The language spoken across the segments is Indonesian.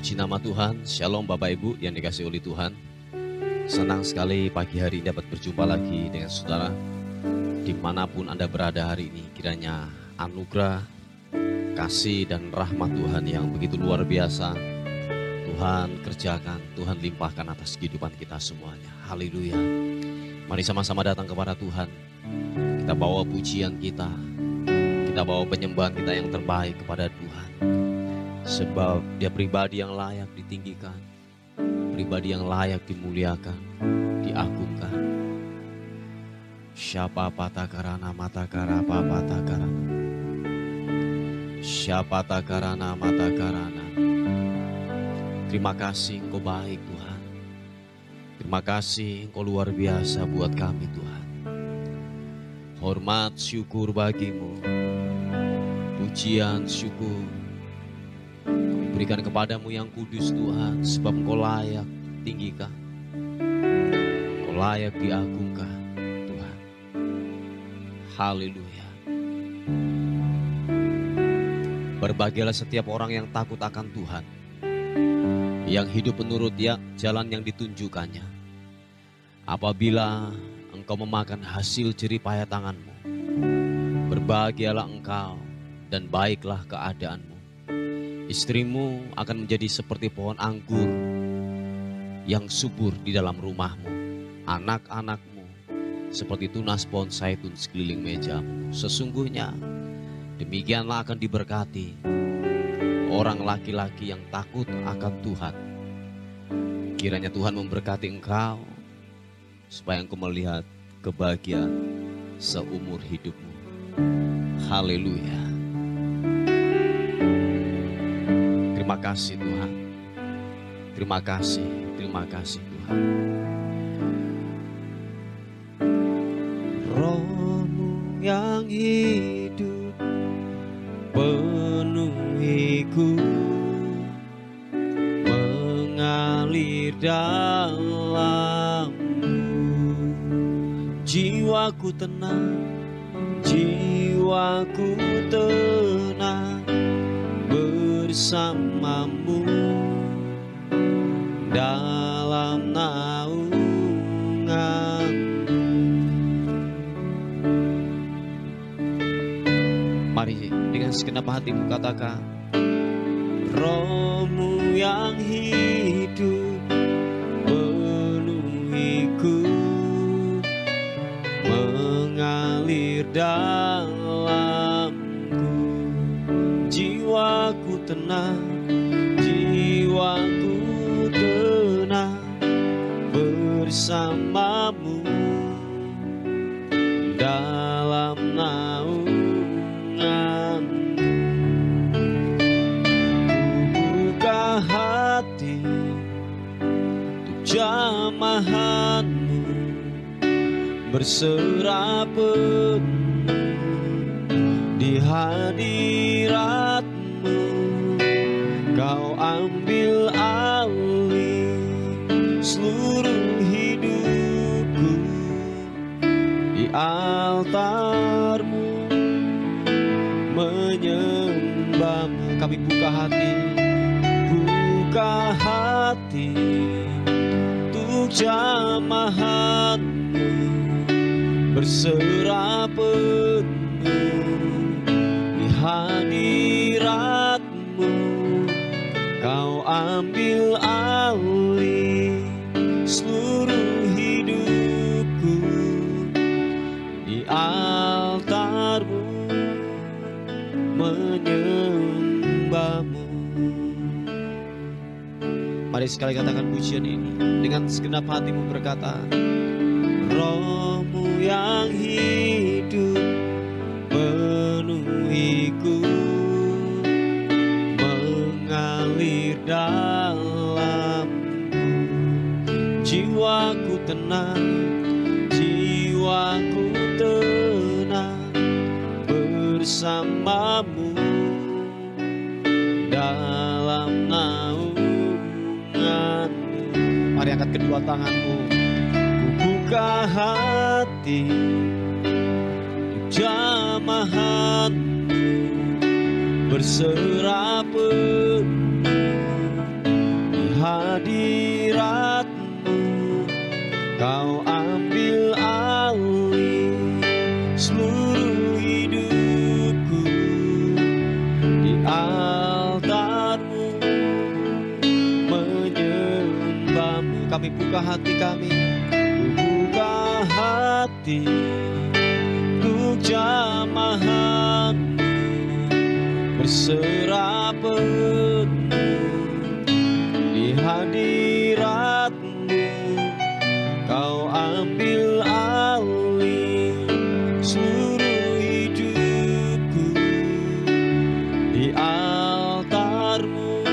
Puji nama Tuhan, Shalom Bapak Ibu yang dikasihi oleh Tuhan. Senang sekali pagi hari ini dapat berjumpa lagi dengan saudara. Dimanapun Anda berada hari ini, kiranya anugerah, kasih dan rahmat Tuhan yang begitu luar biasa Tuhan kerjakan, Tuhan limpahkan atas kehidupan kita semuanya. Haleluya. Mari sama-sama datang kepada Tuhan. Kita bawa pujian kita bawa penyembahan kita yang terbaik kepada Tuhan. Sebab Dia pribadi yang layak ditinggikan, pribadi yang layak dimuliakan, diagungkan. Siapa patakarana matakara papatakarana, siapa takarana matakarana. Terima kasih Engkau baik Tuhan. Terima kasih Engkau luar biasa buat kami Tuhan. Hormat syukur bagimu, pujian syukur berikan kepadamu yang kudus Tuhan, sebab Engkau layak tinggikan, Engkau layak diagungkan Tuhan. Haleluya. Berbahagialah setiap orang yang takut akan Tuhan, yang hidup menurut jalan yang ditunjukkannya. Apabila engkau memakan hasil jerih payah tanganmu, berbahagialah engkau dan baiklah keadaanmu. Istrimu akan menjadi seperti pohon anggur yang subur di dalam rumahmu. Anak-anakmu seperti tunas pohon zaitun sekeliling mejamu. Sesungguhnya demikianlah akan diberkati orang laki-laki yang takut akan Tuhan. Kiranya Tuhan memberkati engkau supaya engkau melihat kebahagiaan seumur hidupmu. Haleluya. Terima kasih Tuhan. Terima kasih Tuhan. Roh-Mu yang hidup penuhiku, mengalir dalammu. Jiwaku tenang, jiwaku tenang bersamamu dalam naunganmu. Mari dengan segenap hatimu katakan, Roh-Mu yang hidup penuhiku, mengalir dalamku. Jiwaku tenang, jiwaku tenang bersamamu dalam naunganmu. Buka hati untuk jamahanmu, berserah penuh di hadiratmu. Kau ambil alih seluruh hidupku di altarmu, menyembahmu. Kami buka hati untuk jamahanmu, berserah penuh di hadiratmu. Kau ambil alih seluruh hidupku di altarmu, menyembahmu. Mari sekali katakan pujian ini dengan segenap hatimu, berkata, Roh-Mu yang hidup penuhiku, mengalir dalamku. Jiwaku tenang, jiwaku tenang bersamamu dalam naunganmu. Mari angkat kedua tanganmu. Buka hati untuk jamahanmu, berserah penuh hadirat-Mu Kau ambil alih seluruh hidupku. Di altar-Mu menyembah-Mu. Kami buka hati kami, buka hati untuk jamahan-Mu, berserah penuh di hadirat-Mu. Kau ambil alih seluruh hidupku. Di altar-Mu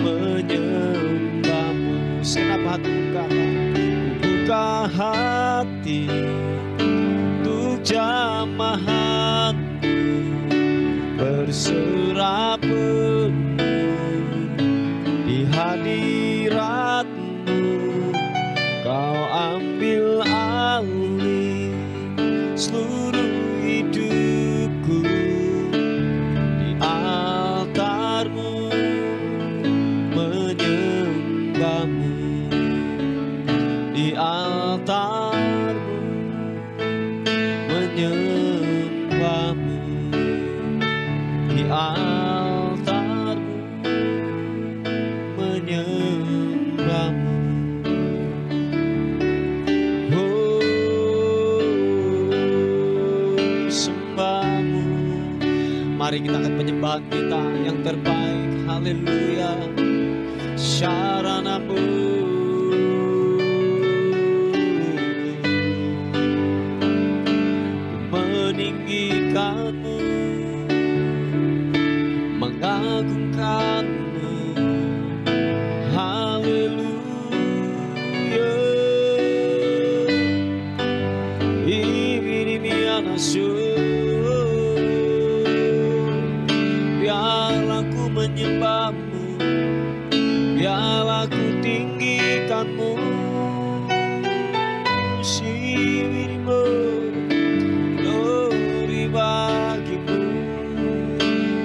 menyembah-Mu. Senap hati buka hati untuk jamahan-Mu, berserah penuh di hadirat-Mu. Kau ambil alih seluruh hidupku. Di altar-Mu menyembah-Mu. Di altar-Mu menyembah-Mu. Di altar-Mu menyembah-Mu. Mari kita angkat penyembahan kita yang terbaik. Haleluya. Syarana-Mu, meninggikan-Mu, mengagungkan-Mu. Haleluya. Ibirimianasu, biarlah ku menyembah-Mu, biarlah ku tinggikan-Mu. Sibirimu, glory bagi-Mu,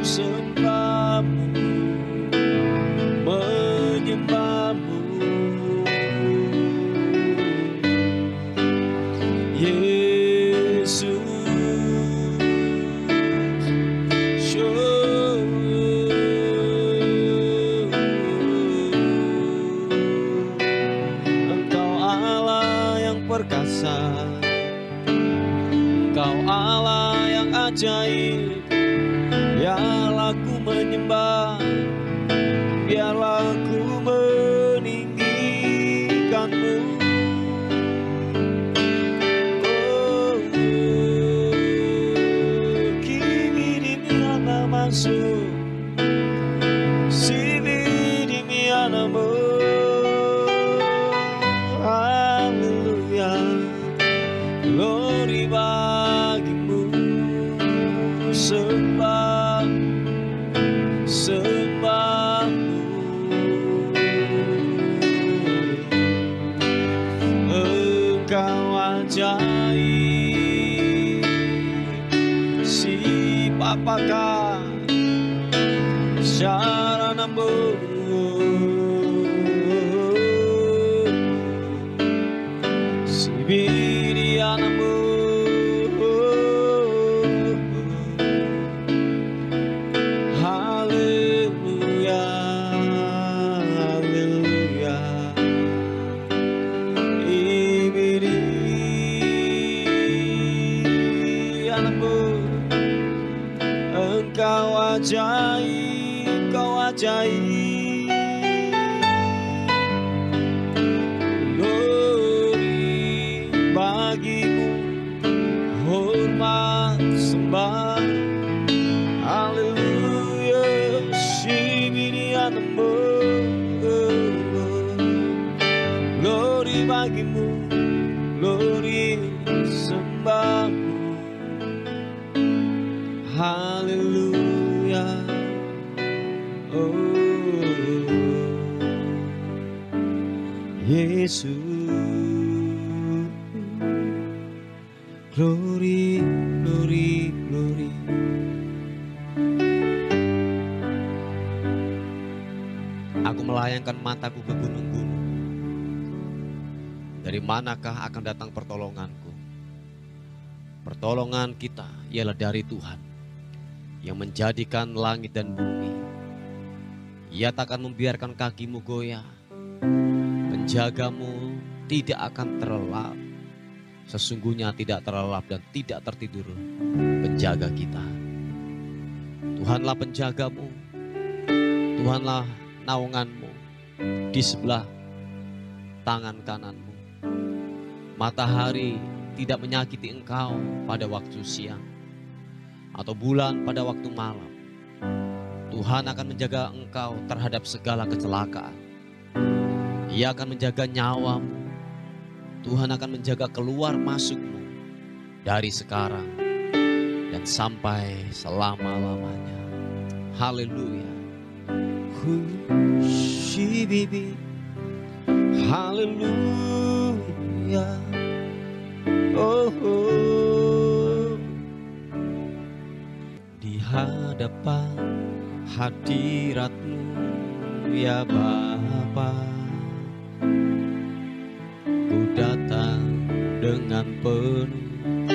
sembah-Mu, menyembah-Mu. Yesus, perkasa, Engkau Allah yang ajaib. Biarlah ku menyembah, biarlah ku meninggikan-Mu. Oh, kibirimiana masuk, sibirimiana-Mu. Glory bagi-Mu, sembah, sembah-Mu. Engkau ajaib, si papaka, syarana-Mu. Sibiriana-Mu, haleluya, haleluya. Ibiriana-Mu, Engkau ajaib, Engkau ajaib. Bagi-Mu hormat sembah, haleluya. Sibiriana-Mu, glory bagi-Mu, glory sembah-Mu, haleluya. Oh Yesus, glory, glory, glory. melayangkan mataku ke gunung-gunung, dari manakah akan datang pertolonganku? Pertolongan kita ialah dari Tuhan yang menjadikan langit dan bumi. Ia tak akan membiarkan kakimu goyah. Penjagamu tidak akan terlelap. Sesungguhnya tidak terlelap dan tidak tertidur penjaga kita. Tuhanlah penjagamu. Tuhanlah naunganmu di sebelah tangan kananmu. Matahari tidak menyakiti engkau pada waktu siang, atau bulan pada waktu malam. Tuhan akan menjaga engkau terhadap segala kecelakaan. Ia akan menjaga nyawamu. Tuhan akan menjaga keluar masukmu dari sekarang dan sampai selama-lamanya. Haleluya. Shibibi. Haleluya. Oh, oh. Di hadapan hadirat-Mu ya Bapa, ku datang dengan penuh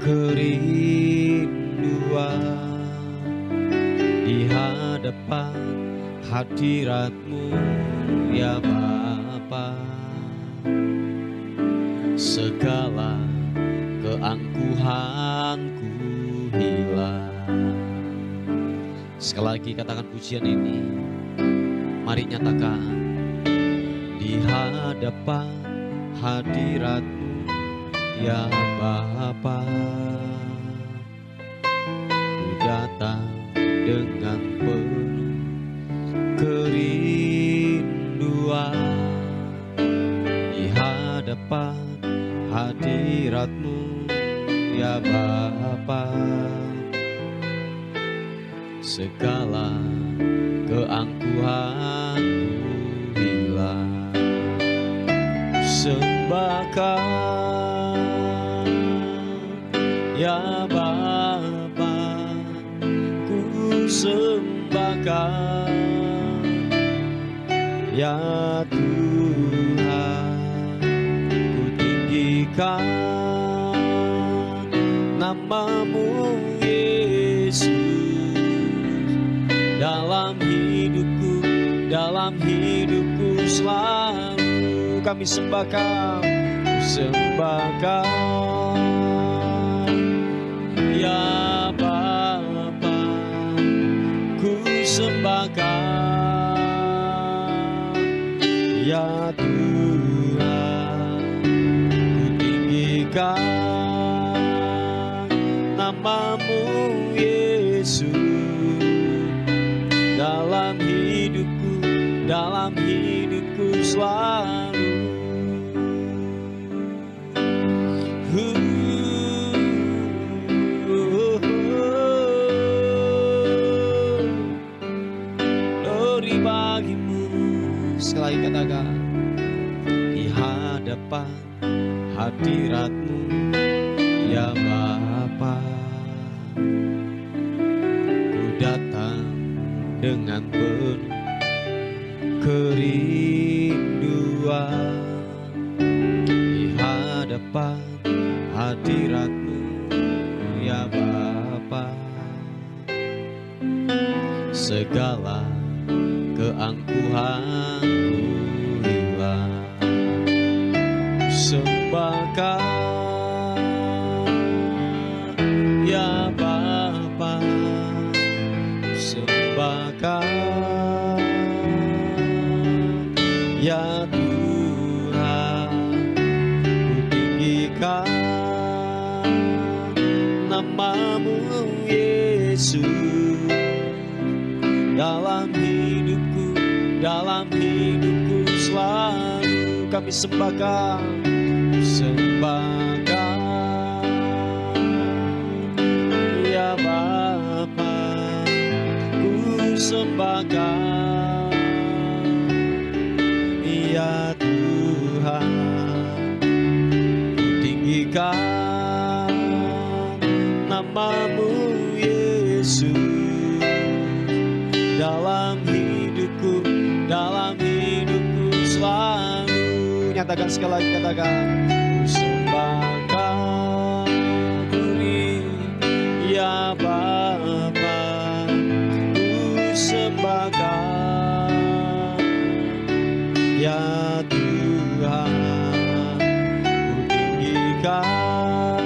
kerinduan. Di hadapan hadirat-Mu ya Bapa, segala keangkuhanku hilang. Sekali lagi katakan pujian ini. Mari nyatakan. Di hadapan hadirat-Mu ya Bapa, ku datang dengan penuh kerinduan. Di hadapan hadirat-Mu ya Bapa, segala keangkuhanku hilang. Sembahkan ya Bapa, ku sembahkan ya Tuhan, ku tinggikan nama-Mu Yesus. Dalam hidupku selalu kami sembahkan, ya Bapa, ku sembahkan ya Tuhan, ku tinggikan nama-Mu Yesus. Dalam hidupku selalu. Glory bagi-Mu. Sekali lagi katakan. Di hadapan hadirat-Mu ya Bapa, ku datang dengan penuh kerinduan. Di hadapan hadirat-Mu ya Bapa, segala keangkuhanku hilang. Sembahkan ya Bapa, sembahkan ya Tuhan, ku tinggikan nama-Mu Yesus. Dalam hidupku selalu kami sembahkan ya Bapa, ku sembahkan ya Tuhan, ku tinggikan nama-Mu Yesus. Dalam hidupku katakan sekali lagi, katakan ku sembahkan Diri ya Bapa, ku sembahkan ya Tuhan, ku tinggikan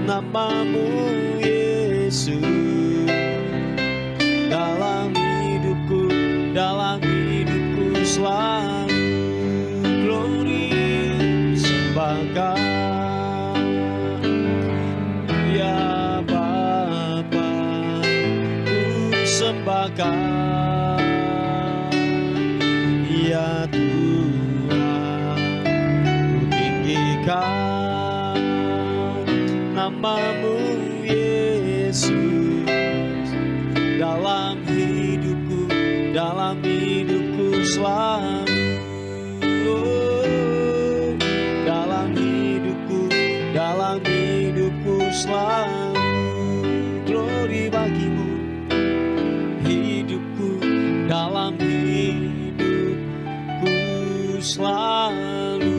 namamu Yesus dalam hidupku selalu. Glory sembahkan ya Bapa, ku sembahkan ya Tuhan, ku tinggikan namamu Yesus dalam hidupku selalu. Oh, dalam hidupku selalu. Glory bagimu, hidupku dalam hidupku selalu.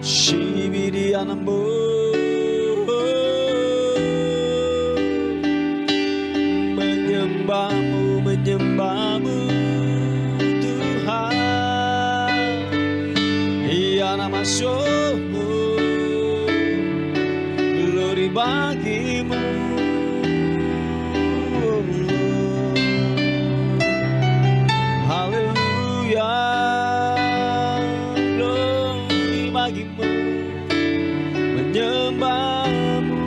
Shibidi anambo, menyembahmu Tuhan, ya nama syukur, glory bagimu. Haleluya, glory bagimu, menyembahmu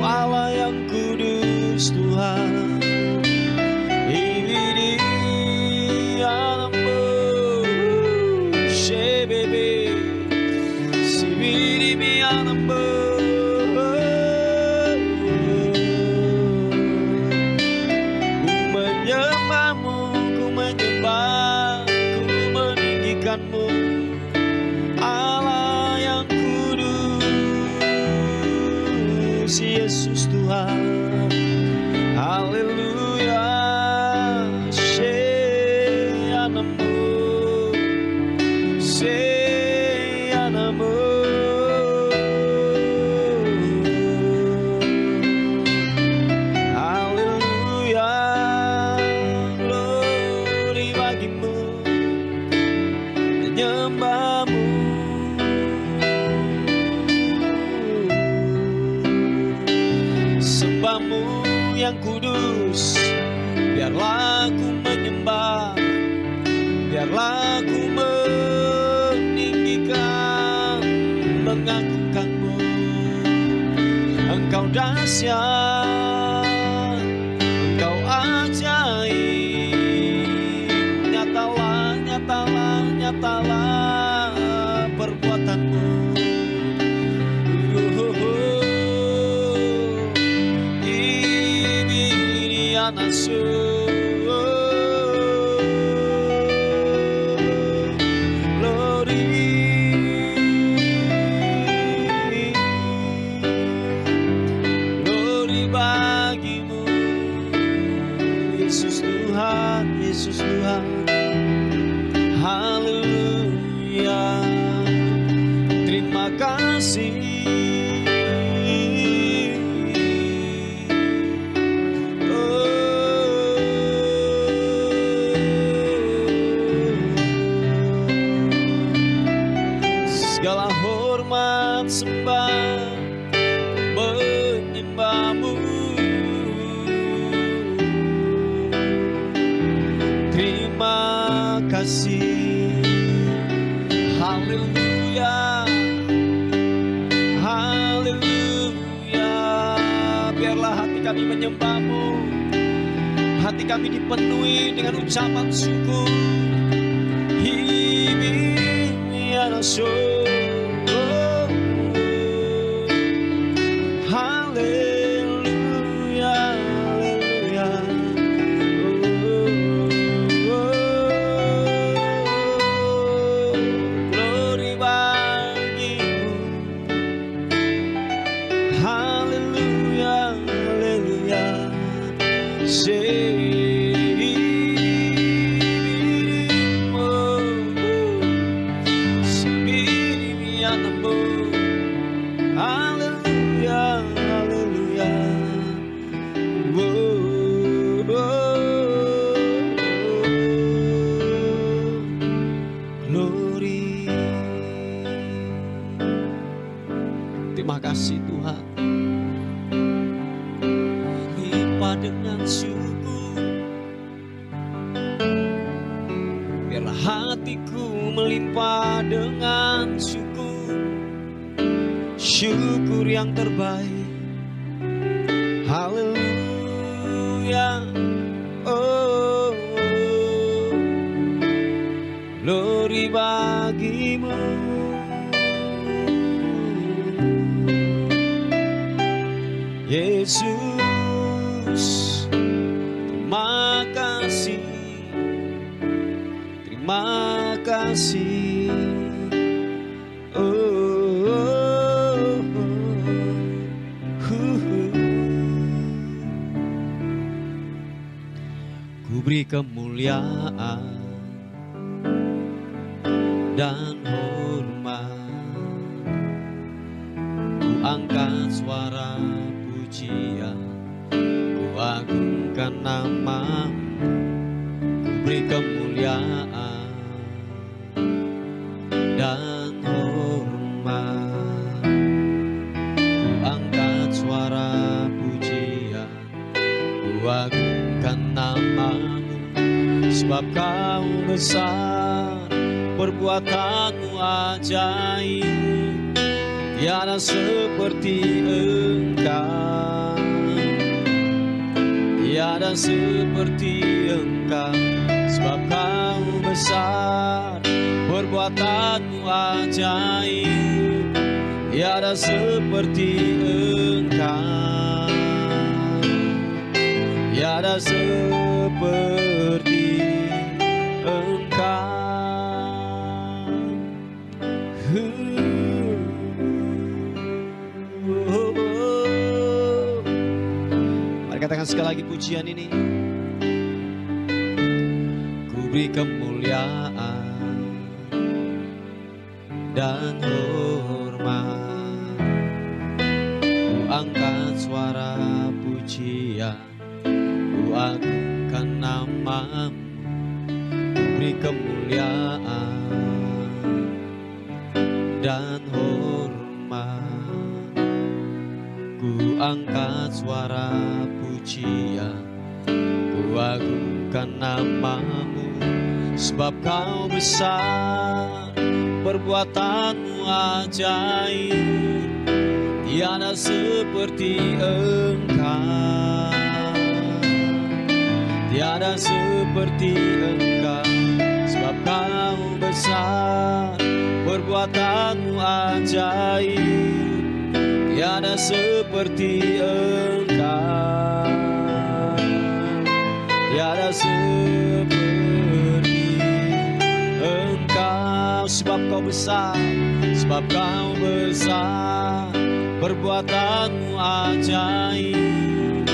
Allah yang kudus Tuhan. Allah yang kudus, Yesus Tuhan. Haleluya, Sheyanamu, Sheyanamu. Haleluya, glory bagimu, menyembahmu. Sembahmu yang kudus, biarlah ku menyembah, biarlah ku meninggikan, mengagungkanmu. Engkau dahsyat, engkau ajaib, nyatalah perbuatanmu. Ini anasu, glory bagimu, Yesus Tuhan, Yesus Tuhan. Haleluya, terima kasih. Segala hormat sembah menyembahmu, terima kasih. Haleluya, haleluya. Biarlah hati kami menyembahmu, hati kami dipenuhi dengan ucapan syukur. Ini anaso. syukur yang terbaik. Haleluya. Oh, glory bagimu. Yesus, terima kasih, terima kasih. Ku beri kemuliaan dan hormat, ku angkat suara pujian, ku agungkan nama-Mu. Ku beri kemuliaan dan hormat, ku angkat suara pujian, ku agungkan nama-Mu. Sebab Kau besar, perbuatan-Mu ajaib, tiada seperti Engkau, tiada seperti Engkau. Sebab Kau besar, perbuatan-Mu ajaib, tiada seperti Engkau, tiada seperti Engkau. Mari katakan sekali lagi pujian ini. Ku beri kemuliaan dan hormat, ku angkat suara pujian, ku agungkan nama-Mu. Ku beri kemuliaan dan hormat, ku angkat suara pujian, ku agungkan nama-Mu. Sebab Kau besar, perbuatan-Mu ajaib, tiada seperti Engkau, tiada seperti Engkau. Sebab Kau besar, perbuatan-Mu ajaib, tiada seperti Engkau, tiada seperti Engkau. Sebab Kau besar, sebab Kau besar, perbuatan-Mu ajaib,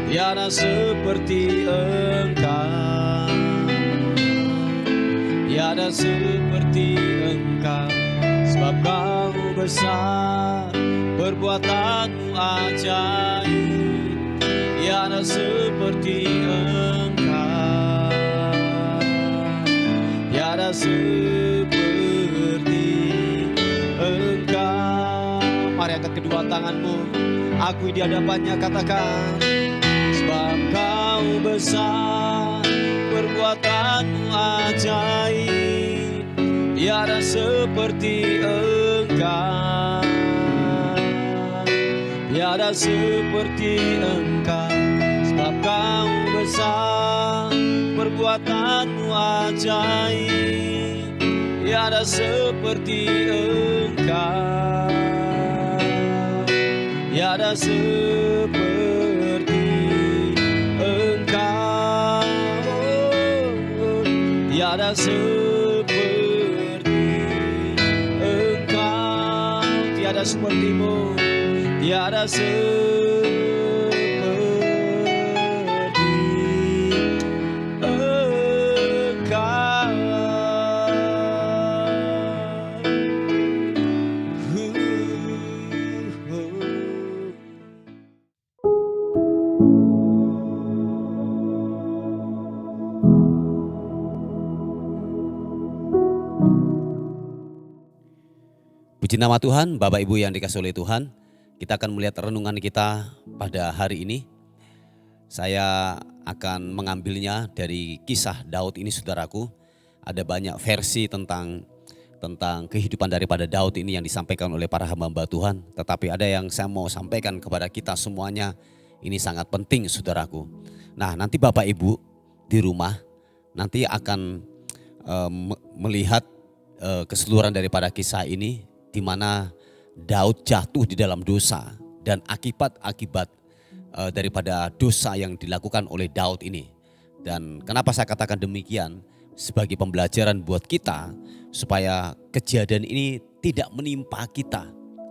tiada seperti Engkau, tiada seperti Engkau. Sebab Kau besar, perbuatan-Mu ajaib, tiada seperti Engkau, tiada seperti Engkau. Mari angkat kedua tanganmu, akui di hadapannya, katakan. Sebab Kau besar, perbuatan-Mu ajaib, tiada seperti Engkau, tiada seperti Engkau. Sebab Kau besar, perbuatan-Mu ajaib, tiada seperti Engkau, tiada seperti Engkau, tiada seperti Engkau, tiada seperti-Mu, tiada seperti Puji nama Tuhan, Bapak Ibu yang dikasihi oleh Tuhan. Kita akan melihat renungan kita pada hari ini. Saya akan mengambilnya dari kisah Daud ini, saudaraku. Ada banyak versi tentang tentang kehidupan daripada Daud ini yang disampaikan oleh para hamba Tuhan. Tetapi ada yang saya mau sampaikan kepada kita semuanya, ini sangat penting saudaraku. Nah, nanti Bapak Ibu di rumah nanti akan melihat keseluruhan daripada kisah ini, di mana Daud jatuh di dalam dosa dan akibat-akibat daripada dosa yang dilakukan oleh Daud ini. Dan kenapa saya katakan demikian? Sebagai pembelajaran buat kita supaya kejadian ini tidak menimpa kita.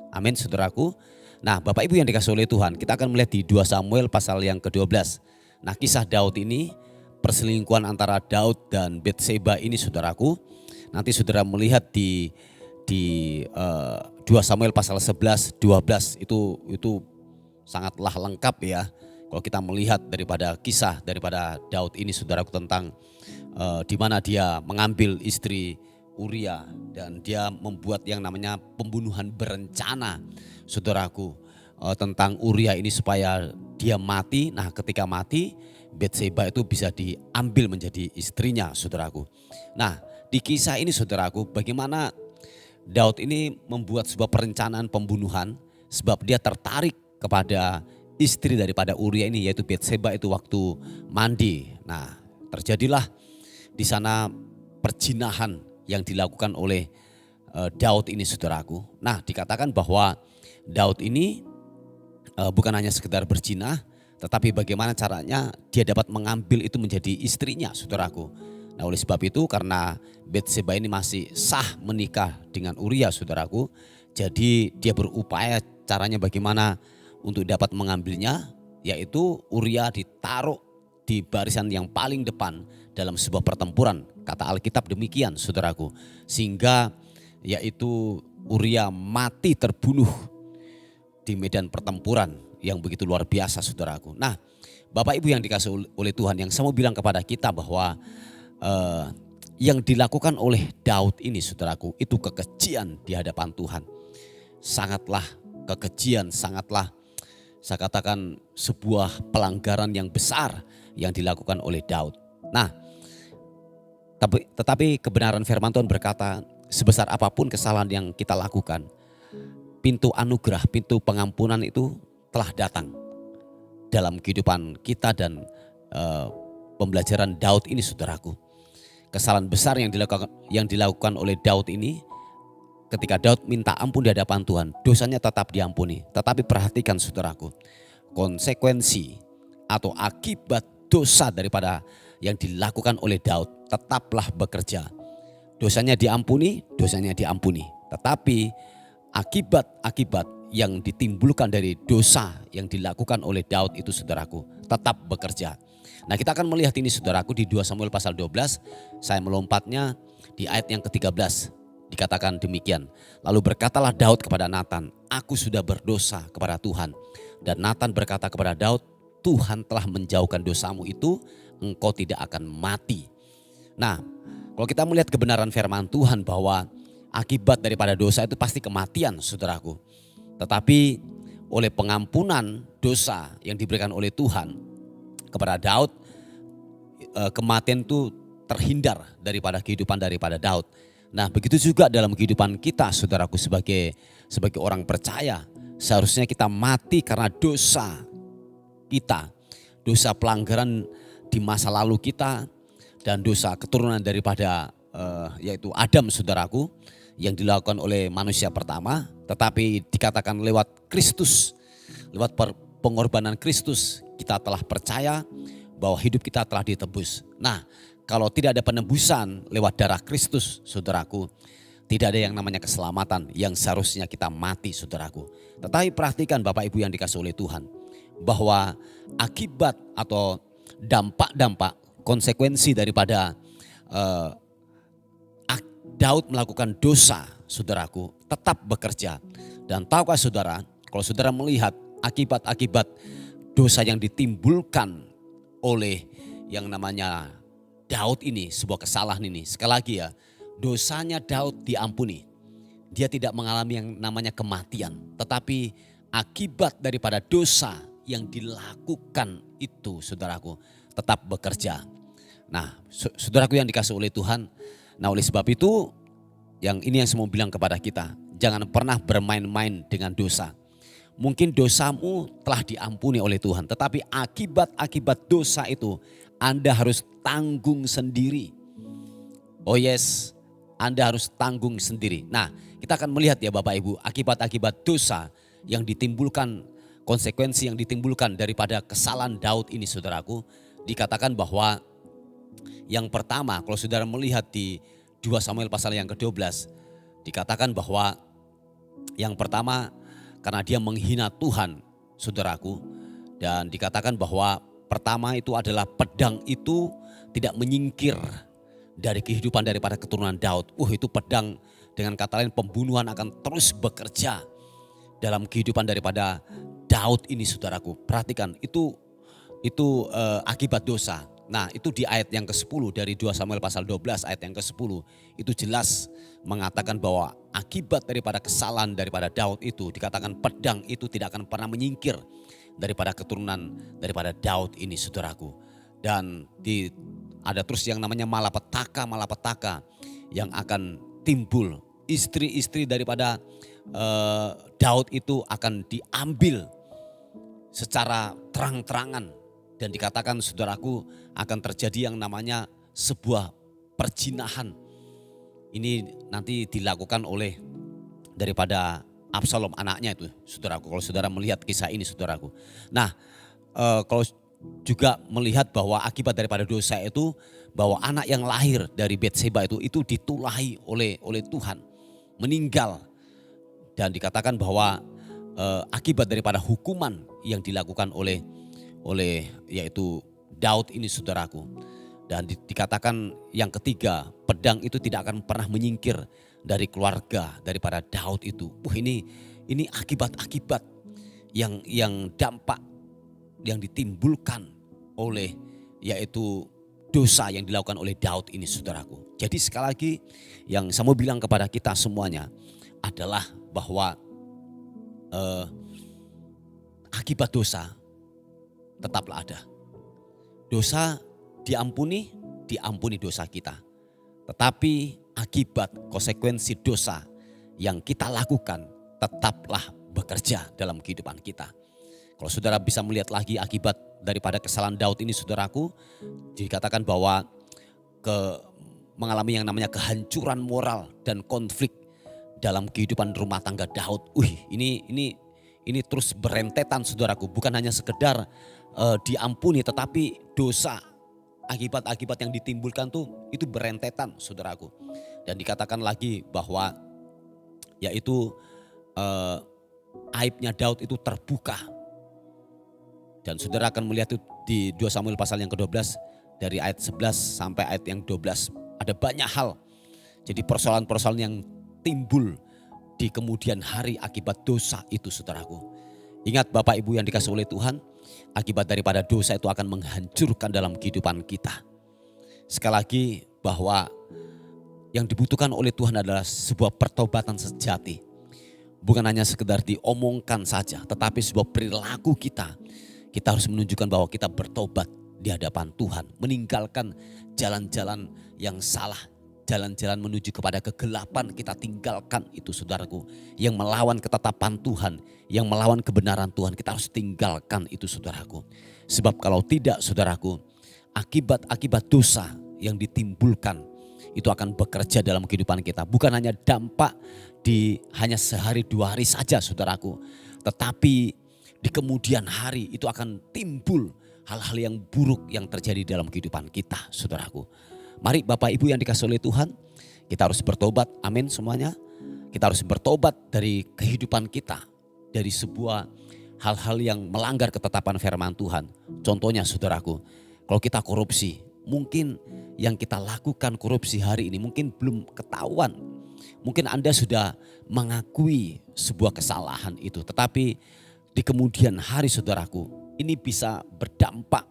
Amin saudaraku. Nah, Bapak Ibu yang dikasihi oleh Tuhan, kita akan melihat di 2 Samuel pasal yang ke-12. Nah, kisah Daud ini, perselingkuhan antara Daud dan Batseba ini saudaraku. Nanti saudara melihat di 2 Samuel pasal 11, 12 itu sangatlah lengkap ya. Kalau kita melihat daripada kisah daripada Daud ini saudaraku, tentang di mana dia mengambil istri Uria dan dia membuat yang namanya pembunuhan berencana saudaraku, tentang Uria ini supaya dia mati. Nah, ketika mati Batseba itu bisa diambil menjadi istrinya saudaraku. Nah, di kisah ini saudaraku, bagaimana Daud ini membuat sebuah perencanaan pembunuhan sebab dia tertarik kepada istri daripada Uria ini, yaitu Batseba itu waktu mandi. Nah, terjadilah di sana perzinahan yang dilakukan oleh Daud ini saudaraku. Nah, dikatakan bahwa Daud ini bukan hanya sekedar berzina, tetapi bagaimana caranya dia dapat mengambil itu menjadi istrinya saudaraku. Nah, oleh sebab itu karena Batseba ini masih sah menikah dengan Uria saudaraku, jadi dia berupaya caranya bagaimana untuk dapat mengambilnya, yaitu Uria ditaruh di barisan yang paling depan dalam sebuah pertempuran. Kata Alkitab demikian saudaraku, sehingga yaitu Uria mati terbunuh di medan pertempuran yang begitu luar biasa saudaraku. Nah, Bapak Ibu yang dikasihi oleh Tuhan, yang saya mau bilang kepada kita bahwa yang dilakukan oleh Daud ini saudaraku, itu kekejian di hadapan Tuhan. Sangatlah kekejian, sangatlah saya katakan sebuah pelanggaran yang besar yang dilakukan oleh Daud. Nah, tetapi kebenaran firman Tuhan berkata, sebesar apapun kesalahan yang kita lakukan, pintu anugerah, pintu pengampunan itu telah datang dalam kehidupan kita. Dan pembelajaran Daud ini saudaraku, kesalahan besar yang dilakukan oleh Daud ini, ketika Daud minta ampun di hadapan Tuhan, dosanya tetap diampuni. Tetapi perhatikan saudaraku, konsekuensi atau akibat dosa daripada yang dilakukan oleh Daud tetaplah bekerja. Dosanya diampuni, tetapi akibat-akibat yang ditimbulkan dari dosa yang dilakukan oleh Daud itu saudaraku tetap bekerja. Nah, kita akan melihat ini saudaraku di 2 Samuel pasal 12, saya melompatnya di ayat yang ke-13. Dikatakan demikian, lalu berkatalah Daud kepada Natan, aku sudah berdosa kepada Tuhan. Dan Natan berkata kepada Daud, Tuhan telah menjauhkan dosamu itu, engkau tidak akan mati. Nah, kalau kita melihat kebenaran firman Tuhan bahwa akibat daripada dosa itu pasti kematian saudaraku. Tetapi oleh pengampunan dosa yang diberikan oleh Tuhan kepada Daud, kematian itu terhindar daripada kehidupan daripada Daud. Nah, begitu juga dalam kehidupan kita saudaraku, sebagai orang percaya, seharusnya kita mati karena dosa kita, dosa pelanggaran di masa lalu kita, dan dosa keturunan daripada yaitu Adam saudaraku, yang dilakukan oleh manusia pertama. Tetapi dikatakan lewat Kristus, lewat pengorbanan Kristus, kita telah percaya bahwa hidup kita telah ditebus. Nah, kalau tidak ada penebusan lewat darah Kristus saudaraku, tidak ada yang namanya keselamatan, yang seharusnya kita mati saudaraku. Tetapi perhatikan Bapak Ibu yang dikasihi oleh Tuhan, bahwa akibat atau dampak-dampak, konsekuensi daripada Daud melakukan dosa saudaraku tetap bekerja. Dan tahukah saudara, kalau saudara melihat akibat-akibat dosa yang ditimbulkan oleh yang namanya Daud ini, sebuah kesalahan ini, sekali lagi ya, dosanya Daud diampuni. Dia tidak mengalami yang namanya kematian, tetapi akibat daripada dosa yang dilakukan itu saudaraku tetap bekerja. Nah, saudaraku yang dikasihi oleh Tuhan, nah oleh sebab itu ini yang saya mau bilang kepada kita. Jangan pernah bermain-main dengan dosa. Mungkin dosamu telah diampuni oleh Tuhan, tetapi akibat dosa itu Anda harus tanggung sendiri. Oh yes, Anda harus tanggung sendiri. Nah, kita akan melihat ya Bapak Ibu, akibat-akibat dosa yang ditimbulkan, konsekuensi yang ditimbulkan daripada kesalahan Daud ini saudaraku. Dikatakan bahwa yang pertama, kalau saudara melihat di 2 Samuel pasal yang ke-12, dikatakan bahwa yang pertama karena dia menghina Tuhan saudaraku. Dan dikatakan bahwa pertama itu adalah pedang itu tidak menyingkir dari kehidupan daripada keturunan Daud. Itu pedang, dengan kata lain pembunuhan akan terus bekerja dalam kehidupan daripada Daud ini saudaraku. Perhatikan itu akibat dosa. Nah itu di ayat yang ke-10 dari 2 Samuel pasal 12 ayat yang ke-10. Itu jelas mengatakan bahwa akibat daripada kesalahan daripada Daud itu, dikatakan pedang itu tidak akan pernah menyingkir daripada keturunan daripada Daud ini saudaraku. Dan ada terus yang namanya malapetaka yang akan timbul. Istri-istri daripada Daud itu akan diambil secara terang-terangan. Dan dikatakan saudaraku akan terjadi yang namanya sebuah perzinahan. Ini nanti dilakukan oleh daripada Absalom anaknya itu saudaraku. Kalau saudara melihat kisah ini saudaraku. Nah kalau juga melihat bahwa akibat daripada dosa itu, bahwa anak yang lahir dari Betseba itu ditulahi oleh Tuhan, meninggal. Dan dikatakan bahwa akibat daripada hukuman yang dilakukan oleh yaitu Daud ini saudaraku. Dan dikatakan yang ketiga, pedang itu tidak akan pernah menyingkir dari keluarga daripada Daud itu. Ini akibat-akibat yang dampak yang ditimbulkan oleh yaitu dosa yang dilakukan oleh Daud ini saudaraku. Jadi sekali lagi yang saya mau bilang kepada kita semuanya adalah bahwa akibat dosa tetaplah ada. Dosa diampuni dosa kita. Tetapi akibat konsekuensi dosa yang kita lakukan tetaplah bekerja dalam kehidupan kita. Kalau saudara bisa melihat lagi akibat daripada kesalahan Daud ini saudaraku, dikatakan bahwa mengalami yang namanya kehancuran moral dan konflik dalam kehidupan rumah tangga Daud. Ini terus berentetan saudaraku, bukan hanya sekedar diampuni, tetapi dosa akibat-akibat yang ditimbulkan itu berentetan saudaraku. Dan dikatakan lagi bahwa yaitu aibnya Daud itu terbuka. Dan saudara akan melihat itu di 2 Samuel pasal yang ke-12 dari ayat 11 sampai ayat yang 12. Ada banyak hal. Jadi persoalan-persoalan yang timbul di kemudian hari akibat dosa itu saudaraku. Ingat Bapak Ibu yang dikasih oleh Tuhan, akibat daripada dosa itu akan menghancurkan dalam kehidupan kita. Sekali lagi bahwa yang dibutuhkan oleh Tuhan adalah sebuah pertobatan sejati. Bukan hanya sekedar diomongkan saja, tetapi sebuah perilaku kita. Kita harus menunjukkan bahwa kita bertobat di hadapan Tuhan. Meninggalkan jalan-jalan yang salah. Jalan-jalan menuju kepada kegelapan kita tinggalkan itu saudaraku. Yang melawan ketetapan Tuhan, yang melawan kebenaran Tuhan, kita harus tinggalkan itu saudaraku. Sebab kalau tidak saudaraku, akibat-akibat dosa yang ditimbulkan itu akan bekerja dalam kehidupan kita. Bukan hanya dampak di hanya sehari 2 hari saja saudaraku. Tetapi di kemudian hari itu akan timbul hal-hal yang buruk yang terjadi dalam kehidupan kita saudaraku. Mari Bapak Ibu yang dikasih oleh Tuhan, kita harus bertobat, amin semuanya. Kita harus bertobat dari kehidupan kita, dari sebuah hal-hal yang melanggar ketetapan firman Tuhan. Contohnya saudaraku, kalau kita korupsi, mungkin yang kita lakukan korupsi hari ini mungkin belum ketahuan. Mungkin Anda sudah mengakui sebuah kesalahan itu, tetapi di kemudian hari saudaraku, ini bisa berdampak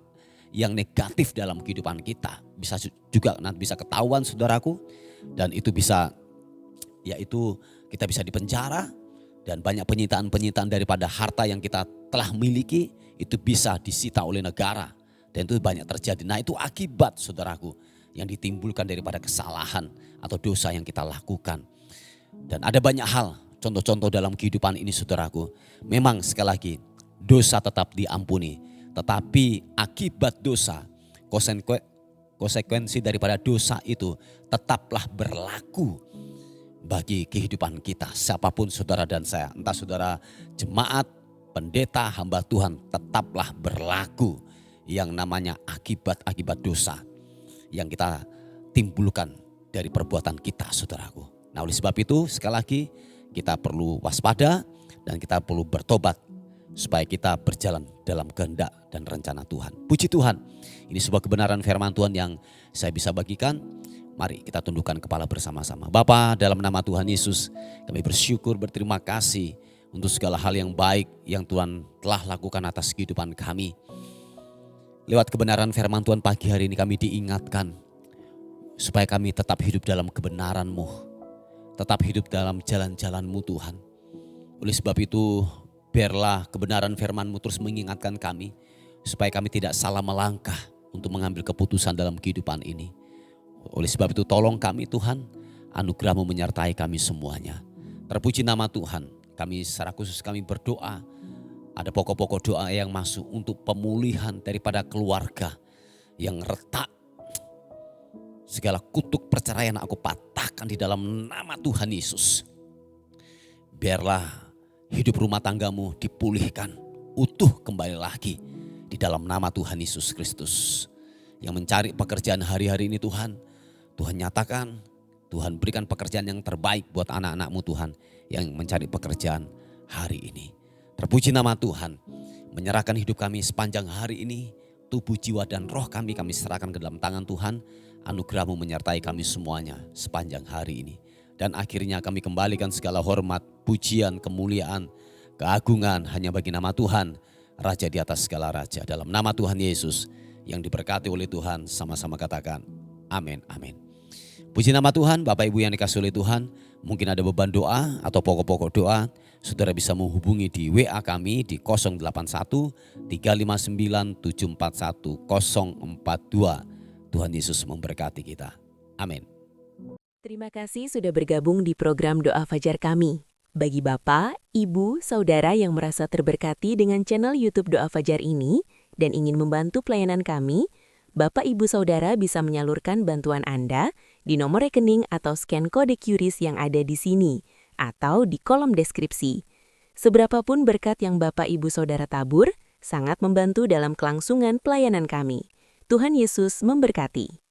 yang negatif dalam kehidupan kita. Bisa juga nanti bisa ketahuan saudaraku, dan itu bisa yaitu kita bisa dipenjara, dan banyak penyitaan-penyitaan daripada harta yang kita telah miliki itu bisa disita oleh negara, dan itu banyak terjadi. Nah itu akibat saudaraku yang ditimbulkan daripada kesalahan atau dosa yang kita lakukan. Dan ada banyak hal, contoh-contoh dalam kehidupan ini saudaraku. Memang sekali lagi, dosa tetap diampuni. Tetapi akibat dosa, konsekuensi daripada dosa itu tetaplah berlaku bagi kehidupan kita. Siapapun saudara dan saya, entah saudara jemaat, pendeta, hamba Tuhan, tetaplah berlaku yang namanya akibat-akibat dosa yang kita timbulkan dari perbuatan kita, saudaraku. Nah, oleh sebab itu sekali lagi kita perlu waspada dan kita perlu bertobat supaya kita berjalan dalam kehendak dan rencana Tuhan. Puji Tuhan, ini sebuah kebenaran firman Tuhan yang saya bisa bagikan. Mari kita tundukkan kepala bersama-sama. Bapa, dalam nama Tuhan Yesus, kami bersyukur, berterima kasih untuk segala hal yang baik yang Tuhan telah lakukan atas kehidupan kami. Lewat kebenaran firman Tuhan pagi hari ini kami diingatkan supaya kami tetap hidup dalam kebenaran-Mu, tetap hidup dalam jalan-jalan-Mu Tuhan. Oleh sebab itu, biarlah kebenaran firman-Mu terus mengingatkan kami supaya kami tidak salah melangkah untuk mengambil keputusan dalam kehidupan ini. Oleh sebab itu tolong kami Tuhan, anugerah-Mu menyertai kami semuanya. Terpuji nama Tuhan, kami secara khusus kami berdoa, ada pokok-pokok doa yang masuk untuk pemulihan daripada keluarga yang retak. Segala kutuk perceraian aku patahkan di dalam nama Tuhan Yesus. Biarlah hidup rumah tanggamu dipulihkan, utuh kembali lagi di dalam nama Tuhan Yesus Kristus. Yang mencari pekerjaan hari-hari ini Tuhan, Tuhan nyatakan, Tuhan berikan pekerjaan yang terbaik buat anak-anak-Mu Tuhan yang mencari pekerjaan hari ini. Terpuji nama Tuhan, menyerahkan hidup kami sepanjang hari ini, tubuh, jiwa, dan roh kami serahkan ke dalam tangan Tuhan. Anugerah-Mu menyertai kami semuanya sepanjang hari ini. Dan akhirnya kami kembalikan segala hormat, pujian, kemuliaan, keagungan hanya bagi nama Tuhan, Raja di atas segala raja. Dalam nama Tuhan Yesus yang diberkati oleh Tuhan, sama-sama katakan amin, amin. Puji nama Tuhan, Bapak Ibu yang dikasihi oleh Tuhan. Mungkin ada beban doa atau pokok-pokok doa, saudara bisa menghubungi di WA kami di 081 359 741 042. Tuhan Yesus memberkati kita. Amin. Terima kasih sudah bergabung di program Doa Fajar kami. Bagi Bapak, Ibu, Saudara yang merasa terberkati dengan channel YouTube Doa Fajar ini dan ingin membantu pelayanan kami, Bapak, Ibu, Saudara bisa menyalurkan bantuan Anda di nomor rekening atau scan kode QRIS yang ada di sini atau di kolom deskripsi. Seberapapun berkat yang Bapak, Ibu, Saudara tabur, sangat membantu dalam kelangsungan pelayanan kami. Tuhan Yesus memberkati.